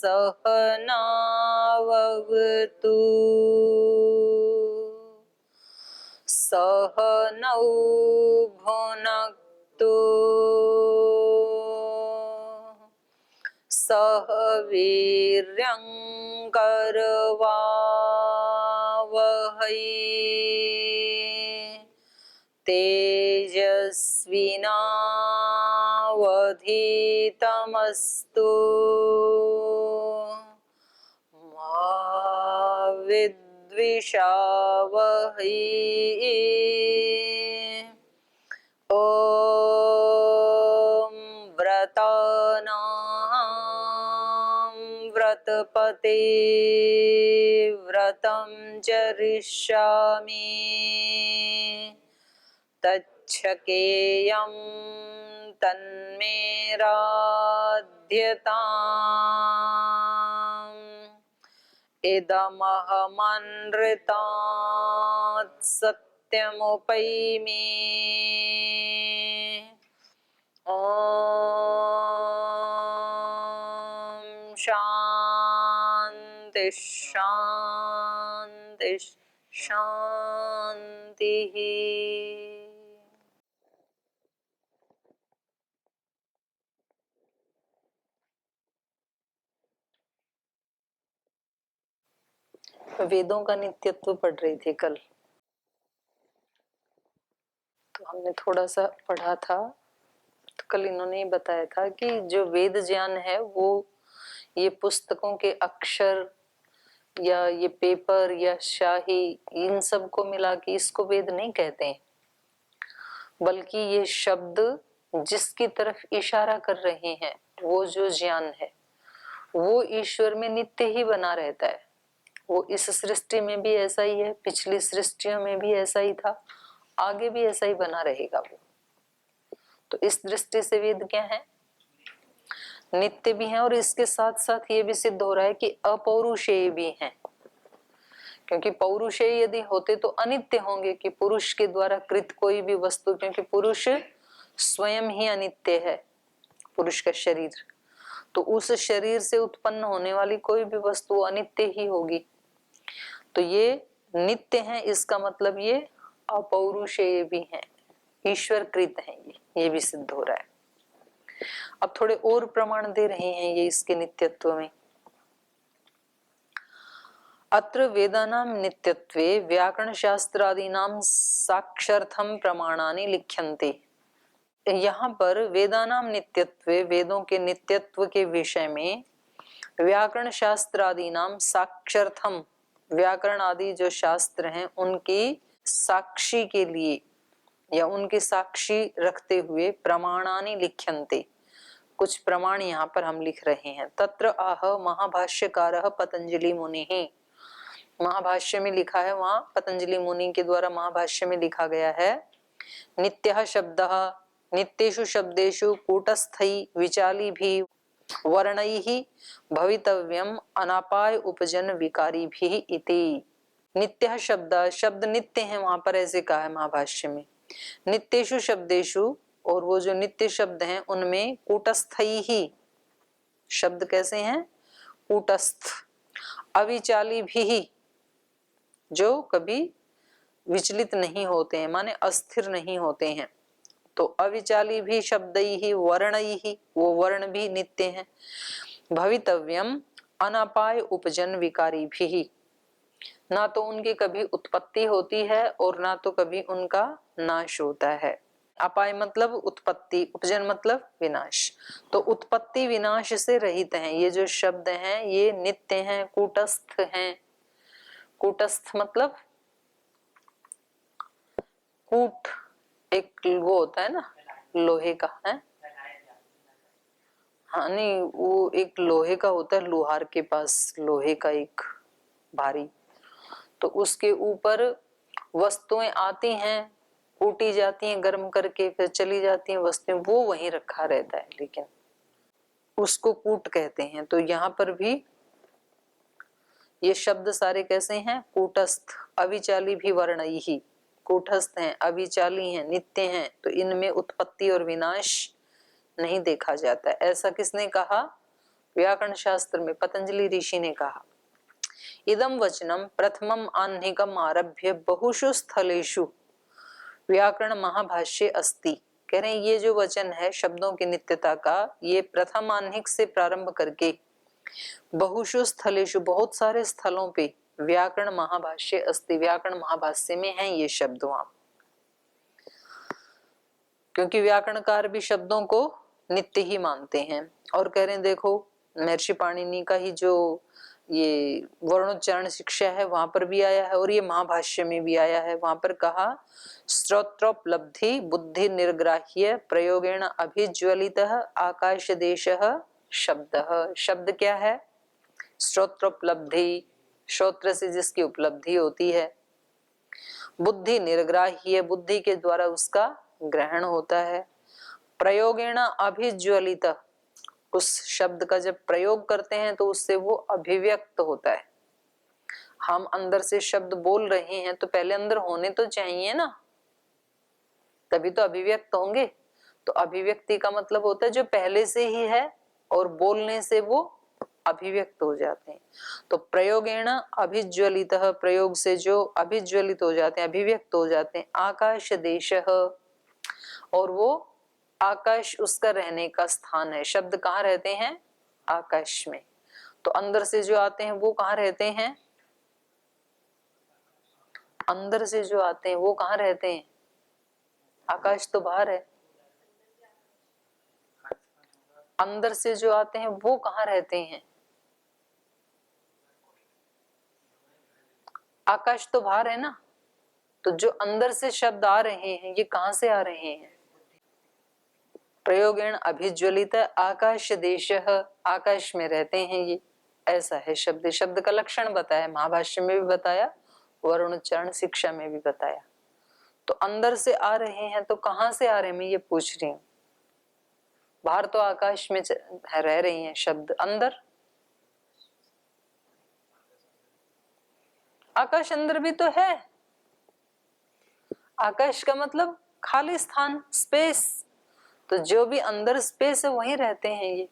सहनावतु सहनौ भुनक्तु सह वीर्यं करवावहै तेजस्विनावधीतमस्तु मा विद्विषावहै। ॐ व्रतानां व्रतपते व्रतं चरिष्यामि तच्छकेयं तन्मे राध्यताम् इदमहमनृतात् सत्यमुपैमि। ॐ शान्ति शान्ति शान्तिः। वेदों का नित्यत्व पढ़ रही थी कल, तो हमने थोड़ा सा पढ़ा था। तो कल इन्होंने बताया था कि जो वेद ज्ञान है वो ये पुस्तकों के अक्षर या ये पेपर या शाही इन सब को मिला के इसको वेद नहीं कहते हैं, बल्कि ये शब्द जिसकी तरफ इशारा कर रहे हैं वो जो ज्ञान है वो ईश्वर में नित्य ही बना रहता है। वो इस सृष्टि में भी ऐसा ही है, पिछली सृष्टियों में भी ऐसा ही था, आगे भी ऐसा ही बना रहेगा वो। तो इस दृष्टि से वेद क्या है, नित्य भी है, और इसके साथ साथ ये भी सिद्ध हो रहा है कि अपौरुषेय भी हैं। क्योंकि पौरुषेय यदि होते तो अनित्य होंगे कि पुरुष के द्वारा कृत कोई भी वस्तु, क्योंकि पुरुष स्वयं ही अनित्य है, पुरुष का शरीर, तो उस शरीर से उत्पन्न होने वाली कोई भी वस्तु अनित्य ही होगी। तो ये नित्य है, इसका मतलब ये अपौरुषेय भी हैं, ईश्वर कृत हैं, ये भी सिद्ध हो रहा है। अब थोड़े और प्रमाण दे रहे हैं ये इसके नित्यत्व में। अत्र वेदानां नित्यत्वे व्याकरण शास्त्रादीनां साक्षर्थम प्रमाणानि लिख्यन्ते। यहाँ पर वेदानां नित्यत्वे, वेदों के नित्यत्व के विषय में, व्याकरण शास्त्रादीनां साक्षर्थम, व्याकरण आदि जो शास्त्र हैं उनकी साक्षी के लिए या उनकी साक्षी रखते हुए प्रमाणानि लिख्यन्ते, कुछ प्रमाण यहाँ पर हम लिख रहे हैं। तत्र आह महाभाष्यकारः पतंजलि मुनिः, महाभाष्य में लिखा है, वहां पतंजलि मुनि के द्वारा महाभाष्य में लिखा गया है, नित्यः शब्दः नित्येषु शब्देषु कूटस्थै विचालिभिः वर्णैः भवितव्यम अनापाय उपजन विकारिभिः इति। नित्यः शब्द, शब्द नित्य है, वहां पर ऐसे कहा है महाभाष्य में। नित्येषु शब्देषु, और वो जो नित्य शब्द हैं उनमें कूटस्थैः, शब्द कैसे हैं, कूटस्थ, अविचालिभिः, जो कभी विचलित नहीं होते हैं, माने अस्थिर नहीं होते हैं। तो अविचाली भी शब्दैः वर्णैः, वो वर्ण भी नित्य हैं। भवितव्यम अनापाय उपजन विकारिभिः, ना तो उनकी कभी उत्पत्ति होती है और ना तो कभी उनका नाश होता है। अपाय मतलब उत्पत्ति, उपजन मतलब विनाश। तो उत्पत्ति विनाश से रहित हैं ये जो शब्द हैं, ये नित्य हैं, कूटस्थ हैं। कूटस्थ मतलब कूट एक वो होता है ना, लोहे का है, हाँ नहीं, वो एक लोहे का होता है, लोहार के पास लोहे का एक भारी, तो उसके ऊपर वस्तुएं आती हैं, कूटी जाती हैं गर्म करके, फिर चली जाती हैं वस्तुएं, वो वहीं रखा रहता है, लेकिन उसको कूट कहते हैं। तो यहाँ पर भी ये शब्द सारे कैसे हैं, कूटस्थ, अविचाली भी वर्णैः, कूटस्थ हैं, अविचाली हैं, नित्य हैं, तो इनमें उत्पत्ति और विनाश नहीं देखा जाता। ऐसा किसने कहा, व्याकरण शास्त्र में पतंजलि ऋषि ने कहा, इदम वचनम प्रथमम आह्निकम आरभ्य बहुषु स्थलेषु व्याकरण महाभाष्ये अस्ति। कह रहे हैं ये जो वचन है शब्दों की नित्यता का, ये प्रथम आह्निक से प्रारंभ करके बहुषु स्थलेषु बहुत सारे स्थलों पे व्याकरण महाभाष्य अस्ति, व्याकरण महाभाष्य में है ये शब्द वहां। क्योंकि व्याकरणकार भी शब्दों को नित्य ही मानते हैं। और कह रहे हैं देखो महर्षि पाणिनि का ही जो ये वर्णोच्चारण शिक्षा है वहां पर भी आया है और ये महाभाष्य में भी आया है। वहां पर कहा श्रोत्रोपलब्धि बुद्धि निर्ग्राह्य प्रयोगेण अभिज्वलित आकाश देश शब्द। शब्द क्या है? श्रोत्रोपलब्धि, श्रोत्र से जिसकी उपलब्धि होती है, बुद्धि निर्ग्राह्य, बुद्धि के द्वारा उसका ग्रहण होता है, प्रयोगेण अभिज्वलित, उस शब्द का जब प्रयोग करते हैं तो उससे वो अभिव्यक्त होता है। हम अंदर से शब्द बोल रहे हैं तो पहले अंदर होने तो चाहिए ना, तभी तो अभिव्यक्त होंगे। तो अभिव्यक्ति का मतलब होता है जो पहले से ही है और बोलने से वो अभिव्यक्त हो जाते हैं। तो प्रयोगेण अभिज्वलित, प्रयोग से जो अभिज्वलित हो जाते हैं, अभिव्यक्त हो जाते हैं। आकाश देश, और वो आकाश उसका रहने का स्थान है। शब्द कहाँ रहते हैं? आकाश में। तो अंदर से जो आते हैं वो कहाँ रहते हैं? अंदर से जो आते हैं वो कहाँ रहते हैं? आकाश तो बाहर है। अंदर से जो आते हैं वो कहाँ रहते हैं? आकाश तो बाहर है ना। तो जो अंदर से शब्द आ रहे हैं ये कहाँ से आ रहे हैं? प्रयोगेण अभिज्वलित आकाश देश, आकाश में रहते हैं ये। ऐसा है शब्द। शब्द का लक्षण बताया, महाभाष्य में भी बताया, वर्णोच्चारण शिक्षा में भी बताया। तो अंदर से आ रहे हैं तो कहाँ से आ रहे हैं मैं ये पूछ रही हूँ। बाहर तो आकाश में रह रही हैं शब्द, अंदर आकाश अंदर भी तो है। आकाश का मतलब खाली स्थान, स्पेस। तो जो भी अंदर स्पेस है वहीं रहते हैं ये।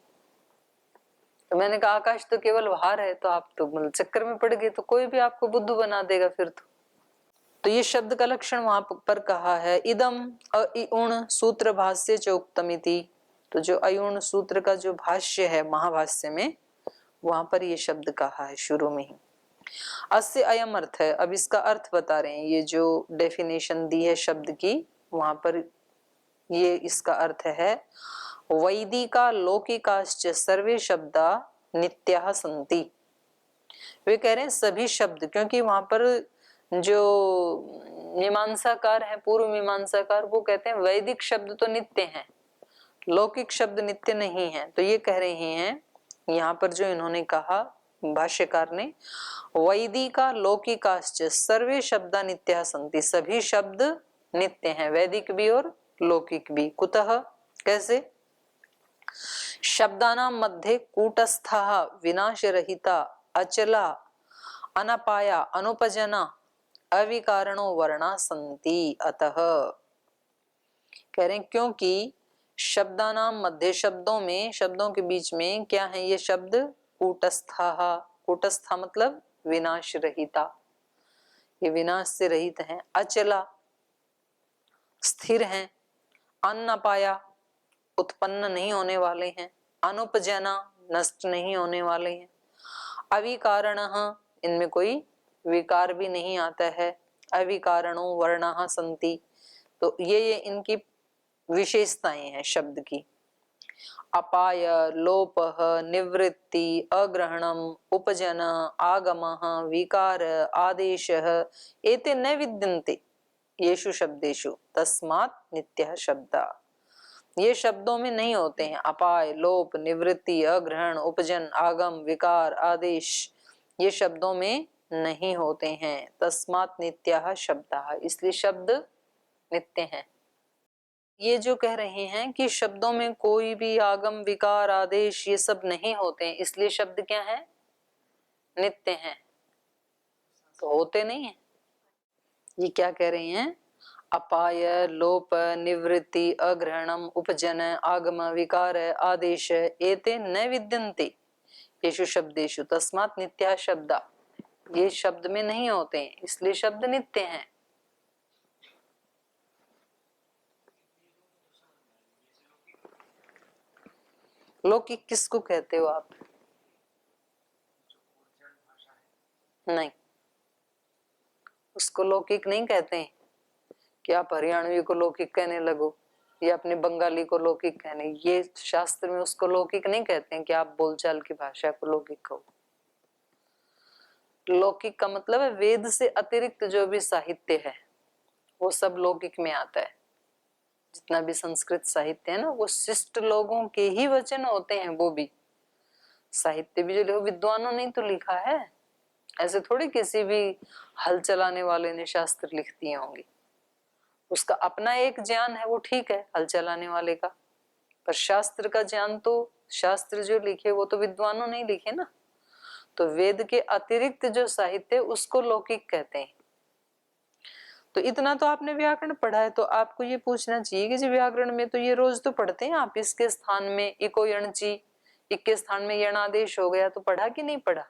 तो मैंने कहा आकाश तो केवल बाहर है, तो आप तो चक्कर में पड़ गए, तो कोई भी आपको बुद्धू बना देगा फिर तो ये शब्द का लक्षण वहां पर कहा है। इदम अयुण सूत्र भाष्य चोक्तमिति, तो जो अयुण सूत्र का जो भाष्य है महाभाष्य में, वहां पर ये शब्द कहा है शुरू में ही। अस्य अयम अर्थ है। अब इसका अर्थ बता रहे हैं, ये जो डेफिनेशन दी है शब्द की वहां पर ये इसका अर्थ है, वैदिका लौकिकाश्च सर्वे शब्दा नित्याः सन्ति। वे कह रहे हैं सभी शब्द, क्योंकि वहां पर जो मीमांसाकार है, पूर्व मीमांसाकार, वो कहते हैं वैदिक शब्द तो नित्य हैं, लौकिक शब्द नित्य नहीं है। तो ये कह रहे हैं यहाँ पर जो इन्होंने कहा भाष्यकार ने, वैदिका लौकिकाश्च सर्वे शब्दा नित्याः सन्ति, सभी शब्द नित्य हैं, वैदिक भी और लौकिक भी। कुतः, कैसे? शब्दानां मध्ये कूटस्थः विनाशरहिता अचला अनपाया अनुपजना अविकारणो वर्णा सन्ति। अतः कह रहे हैं क्योंकि शब्दानां मध्य, शब्दों में, शब्दों के बीच में क्या है ये शब्द? कूटस्थः। कूटस्थ मतलब विनाश रहिता, ये विनाश से रहित हैं। अचला स्थिर हैं, अनपाया उत्पन्न नहीं होने वाले हैं, अनुपजना नष्ट नहीं होने वाले हैं, अविकारण इनमें कोई विकार भी नहीं आता है, अविकारणो वर्णाः सन्ति। तो ये इनकी विशेषताएं हैं शब्द की। अपाय, लोपः, निवृत्ति, अग्रहणम, उपजन, आगमः, विकार, आदेशः एते न विद्यन्ते येषु शब्देषु तस्मात् नित्यः शब्दा। ये शब्दों में नहीं होते हैं। अपाय, लोप, निवृत्ति, अग्रहण, उपजन, आगम, विकार, आदेश ये शब्दों में नहीं होते हैं। तस्मात् नित्यः शब्दः, इसलिए शब्द नित्य हैं। ये जो कह रहे हैं कि शब्दों में कोई भी आगम, विकार, आदेश ये सब नहीं होते हैं, इसलिए शब्द क्या है? नित्य हैं। तो होते नहीं है। ये क्या कह रहे हैं? अपाय, लोप, निवृत्ति, अग्रहणम, उपजन, आगम, विकार, आदेश एते न विद्यन्ते, येषु शब्देषु तस्मात् नित्या शब्दा, ये शब्द में नहीं होते हैं इसलिए शब्द नित्य हैं। लौकिक किसको कहते हो आप? नहीं, उसको लौकिक नहीं कहते हैं कि आप हरियाणवी को लौकिक कहने लगो या अपने बंगाली को लौकिक कहने, ये शास्त्र में उसको लौकिक नहीं कहते हैं कि आप बोलचाल की भाषा को लौकिक कहो। लौकिक का मतलब है वेद से अतिरिक्त जो भी साहित्य है वो सब लौकिक में आता है। जितना भी संस्कृत साहित्य है ना वो शिष्ट लोगों के ही वचन होते हैं। वो भी साहित्य भी जो विद्वानों ने तो लिखा है, ऐसे थोड़ी किसी भी हल चलाने वाले ने शास्त्र लिख दिए होंगे। उसका अपना एक ज्ञान है वो ठीक है हल चलाने वाले का, पर शास्त्र का ज्ञान तो शास्त्र जो लिखे वो तो विद्वानों ने लिखे ना। तो वेद के अतिरिक्त जो साहित्य उसको लौकिक कहते हैं। तो इतना तो आपने व्याकरण पढ़ा है, तो आपको ये पूछना चाहिए कि जी व्याकरण में तो ये रोज तो पढ़ते हैं आप, इसके स्थान में इको यणची, इक्के स्थान में यणादेश हो गया, तो पढ़ा कि नहीं पढ़ा?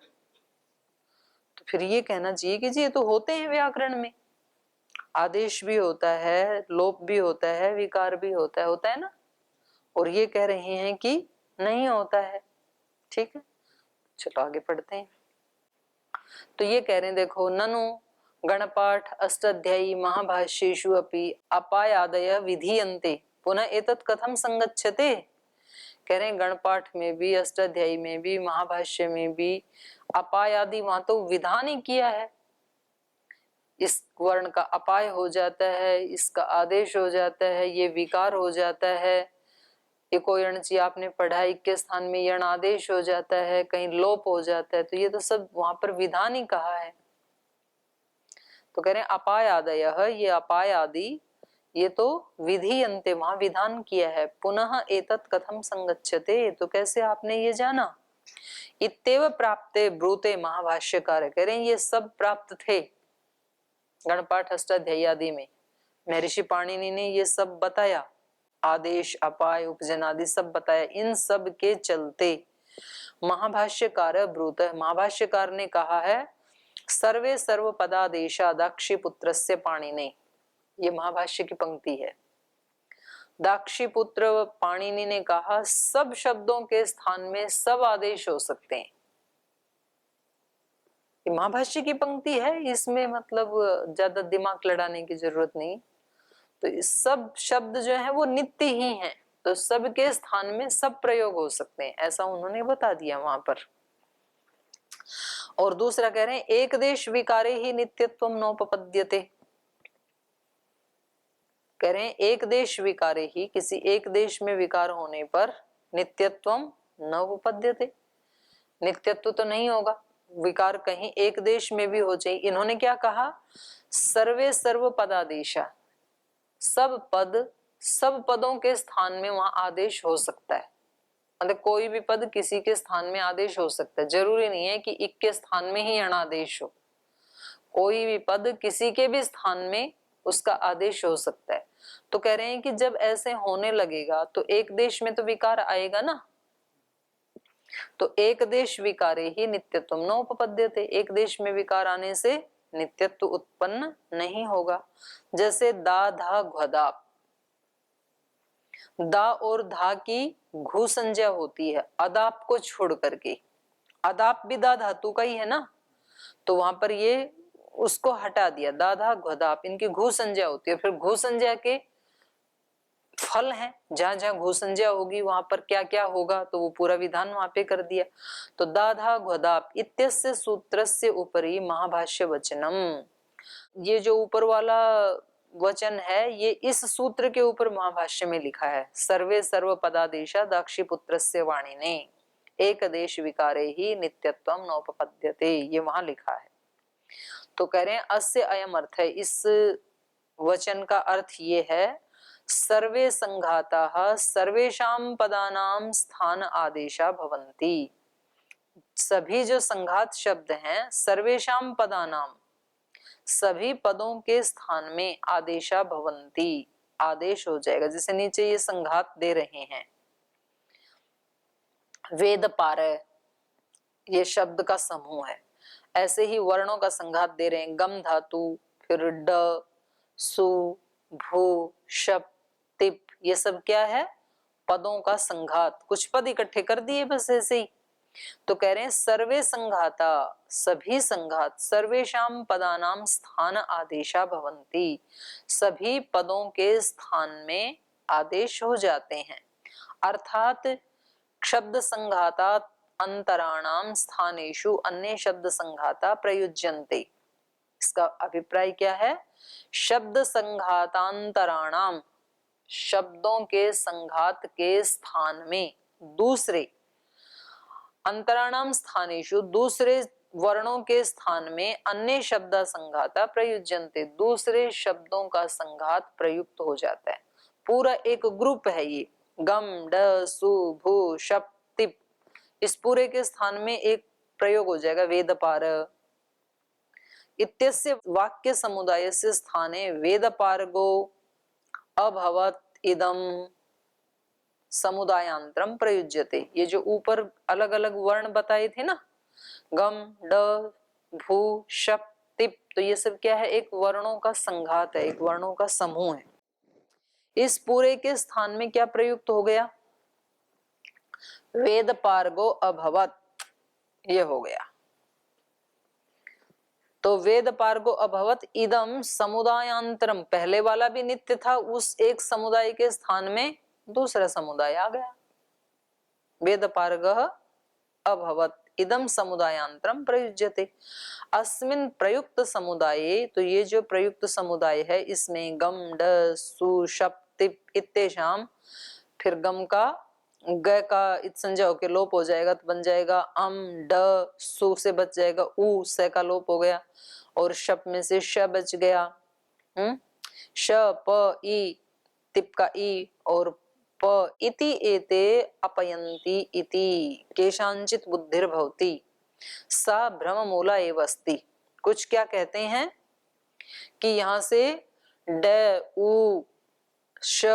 तो फिर ये कहना चाहिए कि जी ये तो होते हैं व्याकरण में, आदेश भी होता है, लोप भी होता है, विकार भी होता है ना। और ये कह रहे हैं कि नहीं होता है। ठीक है, चलो आगे पढ़ते हैं। तो ये कह रहे हैं देखो, ननु गणपाठ अष्टाध्यायी महाभाष्येषु अपि अपायादय विधीयन्ते पुनः एतत् कथम संगच्छते। कह रहे हैं गणपाठ में भी, अष्टाध्यायी में भी, महाभाष्य में भी अपाय आदि वहां तो विधान ही किया है। इस वर्ण का अपाय हो जाता है, इसका आदेश हो जाता है, ये विकार हो जाता है। इको यणची आपने पढ़ाई के स्थान में यण आदेश हो जाता है, कहीं लोप हो जाता है, तो ये तो सब वहां पर विधान ही कहा है। तो कह रहे हैं अपाय आदय, ये अपाय आदि ये तो विधि अंते वहां विधान किया है। पुनः एतत् कथम संगच्छते, तो कैसे आपने ये जाना। इत्येव प्राप्ते ब्रूते महाभाष्यकार, कह रहे हैं ये सब प्राप्त थे गणपाठ अष्टाध्यायी आदि में। महर्षि पाणिनि ने ये सब बताया, आदेश अपाय उपजन आदि सब बताया। इन सब के चलते महाभाष्यकार ब्रूत, महाभाष्यकार ने कहा है सर्वे सर्व पदादेशा दाक्षीपुत्रस्य पाणिनि। ये महाभाष्य की पंक्ति है। दाक्षीपुत्र पाणिनि ने कहा सब शब्दों के स्थान में सब आदेश हो सकते हैं। ये महाभाष्य की पंक्ति है, इसमें मतलब ज्यादा दिमाग लड़ाने की जरूरत नहीं। तो इस सब शब्द जो है वो नित्य ही हैं, तो सबके स्थान में सब प्रयोग हो सकते हैं, ऐसा उन्होंने बता दिया वहां पर। और दूसरा कह रहे हैं एक देश विकारे ही नित्यत्वम नोपपद्यते। कह रहे हैं एक देश विकारे ही, किसी एक देश में विकार होने पर नित्यत्वम नोपपद्यते, नित्यत्व तो नहीं होगा, विकार कहीं एक देश में भी हो जाए। इन्होंने क्या कहा, सर्वे सर्व पदादेशा, सब पद सब पदों के स्थान में वहां आदेश हो सकता है। मतलब कोई भी पद किसी के स्थान में आदेश हो सकता है, जरूरी नहीं है कि इक के स्थान में ही अणादेश हो। कोई भी पद किसी के भी स्थान में उसका आदेश हो सकता है। तो कह रहे हैं कि जब ऐसे होने लगेगा तो एक देश में तो विकार आएगा ना। तो एक देश विकारे ही नित्यत्व नोपपद्यते, एक देश में विकार आने से नित्यत्व उत्पन्न नहीं होगा। जैसे दा धा घ्वदाप, दा और धा की घू संज्ञा होती है अदाप को छोड़ करके। अदाप भी दा धातु का ही है ना, तो वहां पर ये उसको हटा दिया, दा धा घ्वदाप इनकी घू संज्ञा होती है। फिर घू संज्ञा के फल है, जहां जहां घू संज्ञा होगी वहां पर क्या क्या होगा, तो वो पूरा विधान वहां पे कर दिया। तो दाधा घ्वदाप इत्यस्य सूत्रस्य उपरि महाभाष्य वचनम, ये जो ऊपर वाला वचन है ये इस सूत्र के ऊपर महाभाष्य में लिखा है। सर्वे सर्व पदादेशा दाक्षीपुत्रस्य वाणिने एक देश विकारे ही नित्यत्वम नोपपद्यते, ये वहां लिखा है। तो कह रहे हैं अस्य अयम अर्थ है, इस वचन का अर्थ ये है सर्वे संघाताः सर्वेषां पदानां स्थान आदेशा भवन्ति। सभी जो संघात शब्द हैं सर्वेषां पदानां, सभी पदों के स्थान में आदेशा भवन्ति, आदेश हो जाएगा। जैसे नीचे ये संघात दे रहे हैं, वेद पारय, ये शब्द का समूह है। ऐसे ही वर्णों का संघात दे रहे हैं, गम धातु, फिर ड, सु, भू, शप, तिप, ये सब क्या है? पदों का संघात। कुछ पद इकट्ठे कर दिए बस ऐसे ही। तो कह रहे हैं सर्वे संघाता, सभी संघात, सर्वेशाम पदानाम स्थान आदेशा भवन्ति, सभी पदों के स्थान में आदेश हो जाते हैं। अर्थात शब्द संघाता अंतराणाम स्थानेषु अन्य शब्द संघाता प्रयुज्यन्ते। इसका अभिप्राय क्या है? शब्द संघातांतराणाम, शब्दों के संघात के स्थान में दूसरे, अंतराणाम स्थानेषु दूसरे वर्णों के स्थान में अन्य शब्द संघाता प्रयुज्यन्ते, दूसरे शब्दों का संघात प्रयुक्त हो जाता है। पूरा एक ग्रुप है ये, गम, ड, सु, भू, शप, तिप, इस पूरे के स्थान में एक प्रयोग हो जाएगा, वेदपार इत्यस्य वाक्य समुदायस्य स्थाने वेदपारगो अभवत इदम समुदायांतरम प्रयुज्यते। ये जो ऊपर अलग अलग वर्ण बताए थे ना, गम, ड, भू, शप, तिप, तो ये सब क्या है? एक वर्णों का संघात है, एक वर्णों का समूह है। इस पूरे के स्थान में क्या प्रयुक्त हो गया? वेद पार्गो अभवत, ये हो गया। तो वेद पार्गो अभवत इदम समुदायांतरम, पहले वाला भी नित्य था, उस एक समुदाय के स्थान में दूसरा समुदाय आ गया। वेद पार्ग अभवत इदम समुदायांतरम प्रयुज्यते। अस्मिन प्रयुक्त समुदाये, तो ये जो प्रयुक्त समुदाय है इसमें गम, ड, सु, शप, तिप इत्तेषाम, फिर गम का ग का इत संज्ञा होके लोप हो जाएगा तो बन जाएगा अम, ड, सु से बच जाएगा उ, स का लोप हो गया, और शप में से श बच गया, श, प, ई, तिप का ई, और प इति एते अपयन्ति इति केशांचित बुद्धिर भवति सा भ्रम मूला एव अस्ति। कुछ क्या कहते हैं कि यहाँ से ड, उ, श,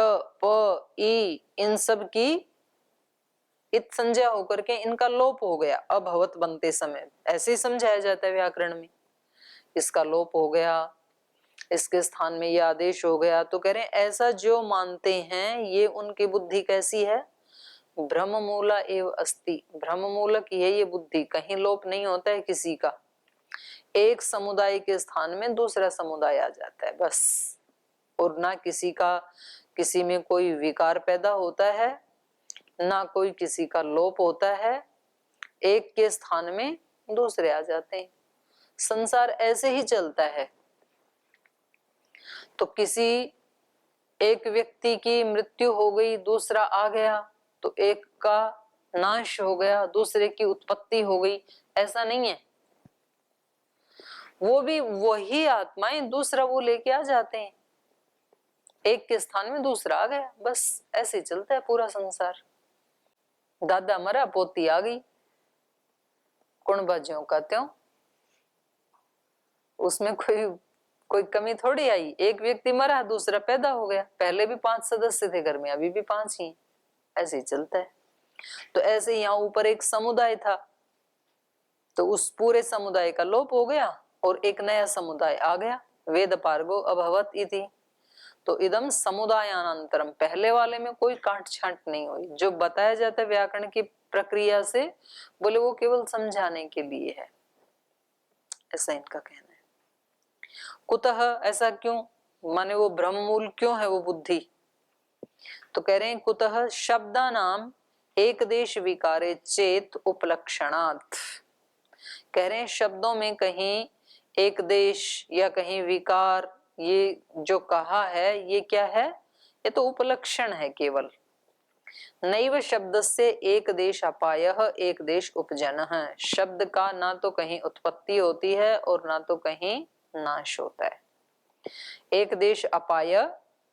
प, ई, इन सब की इत संज्ञा होकर के इनका लोप हो गया अभवत बनते समय, ऐसे ही समझाया जाता है व्याकरण में। इसका लोप हो गया, इसके स्थान में ये आदेश हो गया। तो कह रहे हैं ऐसा जो मानते हैं ये उनकी बुद्धि कैसी है? भ्रम मूला एव अस्ति, भ्रम मूलक ये बुद्धि, कहीं लोप नहीं होता है किसी का। एक समुदाय के स्थान में दूसरा समुदाय आ जाता है बस, और ना किसी का किसी में कोई विकार पैदा होता है, ना कोई किसी का लोप होता है, एक के स्थान में दूसरे आ जाते हैं। संसार ऐसे ही चलता है। तो किसी एक व्यक्ति की मृत्यु हो गई, दूसरा आ गया, तो एक का नाश हो गया, दूसरे की उत्पत्ति हो गई, ऐसा नहीं है। वो भी वही आत्माएं दूसरा वो लेके आ जाते हैं, एक के स्थान में दूसरा आ गया, बस ऐसे चलता है पूरा संसार। दादा मरा, पोती आ गई, कुण बाज्यों का त्यों, उसमें कोई कमी थोड़ी आई। एक व्यक्ति मरा, दूसरा पैदा हो गया, पहले भी 5 सदस्य थे घर में, अभी भी 5 ही, ऐसे ही चलता है। तो ऐसे यहाँ ऊपर एक समुदाय था, तो उस पूरे समुदाय का लोप हो गया और एक नया समुदाय आ गया, वेद पार्गो अभवत इति। तो इदम समुदायानंतरम, पहले वाले में कोई काट छांट नहीं हुई। जो बताया जाता है व्याकरण की प्रक्रिया से, बोले वो केवल समझाने के लिए है, ऐसा इनका कहना है। कुतः, ऐसा क्यों, माने वो ब्रह्म मूल क्यों है वो बुद्धि? तो कह रहे हैं कुतः शब्दानाम एक देश विकारे चेत उपलक्षणात्। कह रहे हैं शब्दों में कहीं एक देश या कहीं विकार, ये जो कहा है ये क्या है? ये तो उपलक्षण है केवल। नैव शब्द से एक देश अपायः एक देश उपजनः, शब्द का ना तो कहीं उत्पत्ति होती है और ना तो कहीं नाश होता है। एक देश अपाय,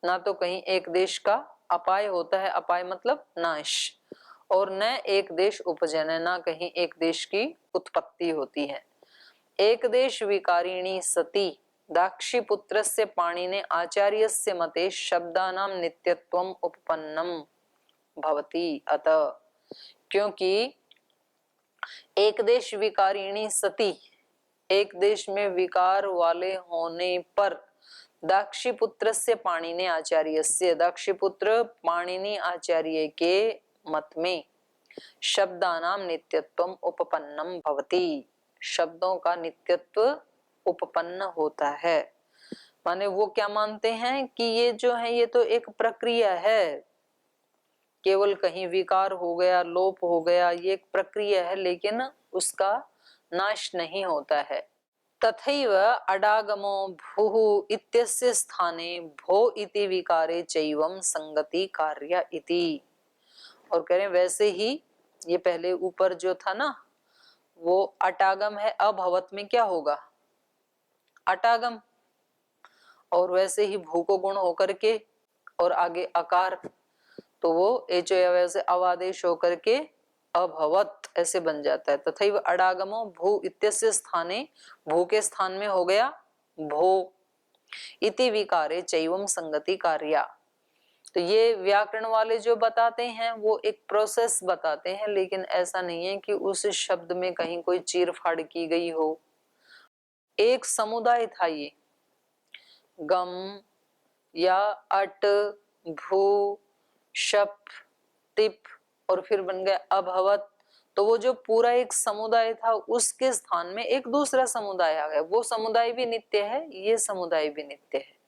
ना तो कहीं एक देश का अपाय होता है, अपाय मतलब नाश, और न एक देश उपजन, ना कहीं एक देश की उत्पत्ति होती है। एक देश विकारिणी सती दाक्षी पुत्रस्य पाणिने आचार्यस्य मते शब्दानाम नित्यत्वम उपपन्नम भवति। अतः क्योंकि एक देश विकारिणी सती, एक देश में विकार वाले होने पर दाक्षीपुत्रस्य पाणिनि आचार्यस्य, दाक्षीपुत्र पाणिनि आचार्य के मत में शब्दानाम नित्यत्वम उपपन्नम भवति, शब्दों का नित्यत्व उपपन्न होता है। माने वो क्या मानते हैं कि ये जो है ये तो एक प्रक्रिया है, केवल कहीं विकार हो गया, लोप हो गया, ये एक प्रक्रिया है, लेकिन उसका नाश नहीं होता है। तथैव अडागमो भूः इत्यस्य स्थाने भो इति विकारे चैवम संगति कार्य इति। और कह रहे वैसे ही ये पहले ऊपर जो था ना वो अटागम है, अभवत में क्या होगा अटागम, और वैसे ही भू को गुण होकर के और आगे अकार, तो वो एचो या वैसे अवादेश होकर के अभवत ऐसे बन जाता है। तथैव अडागमो भू इत्यस्य स्थाने, भू के स्थान में हो गया भो, इति विकारे चैवम संगति कार्या। तो ये व्याकरण वाले जो बताते हैं वो एक प्रोसेस बताते हैं, लेकिन ऐसा नहीं है कि उस शब्द में कहीं कोई चीर फाड़ की गई हो। एक समुदाय था ये, गम या अट, भू, शप, तिप और फिर बन गया अभवत। तो वो जो पूरा एक समुदाय था उसके स्थान में एक दूसरा समुदाय आ गया, वो समुदाय भी नित्य है, ये समुदाय भी नित्य है।